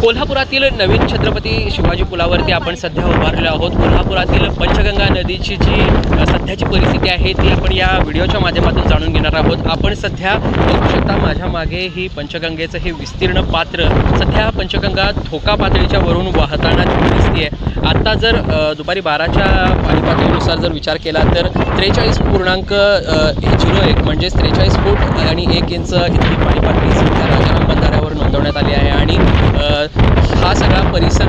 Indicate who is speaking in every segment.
Speaker 1: कोल्हापुरातील नवीन छत्रपती शिवाजी पुलावरती आपण सध्या उभारलेलो आहोत। कोल्हापुरातील पंचगंगा नदीची जी सध्याची परिस्थिती आहे ती आपण या व्हिडिओच्या माध्यमातून जाणून घेणार आहोत। आपण सध्या बघू शकता माझ्या मागे ही पंचगंगेचं हे विस्तीर्ण पात्र सध्या पंचगंगा धोका पातळीच्या वरून वाहताना दिसते। आता जर दुपारी 12च्या पाणी पातळीनुसार जर विचार केला तर 43.01 म्हणजे 43 फूट आणि 1 इंच इतकी पाणी पातळी सध्या राजाराम बंधाऱ्यावर नोंदवण्यात आली आहे। आणि हा सगळा परिसर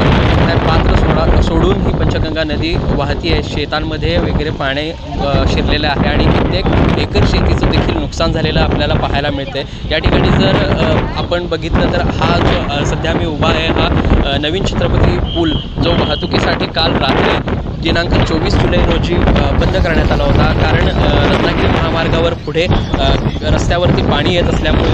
Speaker 1: पात्र सोडून ही पंचगंगा नदी वाहती आहे। शेतांमध्ये वगैरे पाणी शिरलेलं आहे आणि कित्येक एकर शेतीचं देखील नुकसान झालेलं आपल्याला पाहायला मिळते। या ठिकाणी जर आपण बघितलं तर हा जो सध्या मी उभा आहे हा नवीन छत्रपती पूल जो वाहतुकीसाठी काल रात्री दिनांक 24 जुलै रोजी बंद करण्यात आला होता। कारण रत्नागिरी महामार्गावर पुढे रस्त्यावरती पाणी येत असल्यामुळे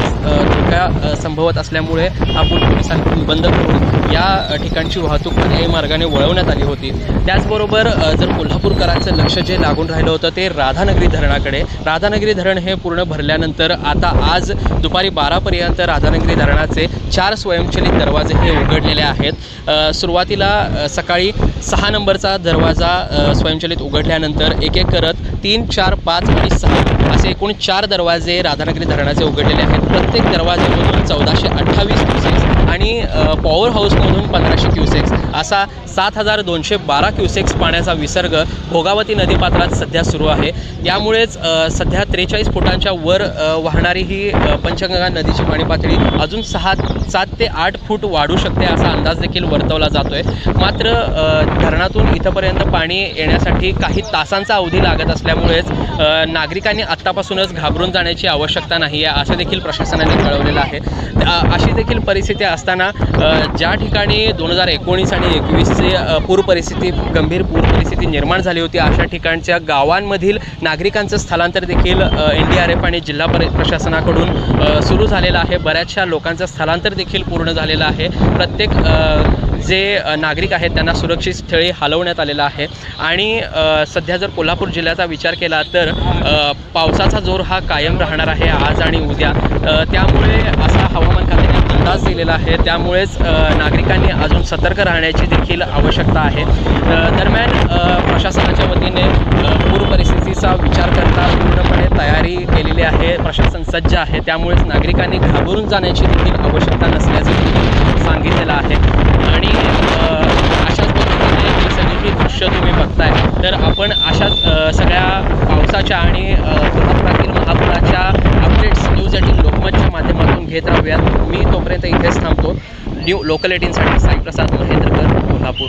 Speaker 1: धोका संभवत असल्यामुळे हा पूल पोलिसांनी बंद करून या ठिकाणची वाहतूक पर्यायी मार्गाने वळवण्यात आली होती। त्याचबरोबर जर कोल्हापूरकरांचं लक्ष जे लागून राहिलं होतं ते राधानगरी धरणाकडे। राधानगरी धरण हे पूर्ण भरल्यानंतर आता आज दुपारी 12पर्यंत राधानगरी धरणाचे 4 स्वयंचलित दरवाजे हे उघडलेले आहेत। सुरुवातीला सकाळी 6 नंबरचा दरवाजा स्वयंचलित उघडल्यानंतर एक एक करत 3, 4, 5 आणि 6 असे एकूण 4 दरवाजे राधानगरी धरणाचे उघडलेले आहेत। प्रत्येक दरवाज्यामधून 1428 क्युसेक्स आणि पॉवर हाऊसमधून 1500 क्युसेक्स असा 7212 क्युसेक्स पाण्याचा विसर्ग भोगावती नदीपात्रात सध्या सुरू आहे। यामुळेच सध्या 43 फुटांच्या वर वाहणारी ही पंचगंगा नदीची पाणी पातळी अजून 7 ते 8 फूट वाढू शकते असा अंदाज देखील वर्तवला जातोय। मात्र धरणातून इथपर्यंत पाणी येण्यासाठी काही तासांचा अवधी लागत असल्यामुळेच नागरिकांनी आत्तापासूनच घाबरून जाण्याची आवश्यकता नाही आहे असं देखील प्रशासनाने कळवलेलं आहे। अशी देखील परिस्थिती असताना ज्या ठिकाणी 2019 आणि 21चे गंभीर पूर परिस्थिती निर्माण झाली होती अशा ठिकाणच्या गावांमधील नागरिकांचं स्थलांतर देखील NDRF आणि जिल्हा प्रशासनाकडून सुरू झालेलं आहे। बऱ्याचशा लोकांचं स्थलांतर देखील पूर्ण झालेलं आहे। प्रत्येक जे नागरिक आहेत त्यांना सुरक्षित स्थळी हलवण्यात आलेलं आहे। आणि सध्या जर कोल्हापूर जिल्ह्याचा विचार केला तर पावसाचा जोर हा कायम राहणार आहे आज आणि उद्या। त्यामुळे असा हवामान खात्याने अंदाज दिलेला आहे। त्यामुळेच नागरिकांनी अजून सतर्क राहण्याची देखील आवश्यकता आहे। दरम्यान प्रशासनाच्या वतीने पूर परिस्थितीचा विचार करता पूर्णपणे तयारी केलेली आहे। प्रशासन सज्ज आहे। त्यामुळेच नागरिकांनी घाबरून जाण्याची देखील आवश्यकता नसल्याचं सांगितलेलं आहे। आणि अशाच पद्धतीने ही सगळी दृश्य तुम्ही बघताय तर आपण अशाच सगळ्या पावसाच्या आणि कोल्हापुरातील महापुराच्या अपडेट्स न्यूज 18 लोकमतच्या माध्यमातून घेत राहूयात। मी तोपर्यंत इथेच थांबतो। न्यू लोकल 18साठी साईप्रसाद महेंद्रकर, कोल्हापूर।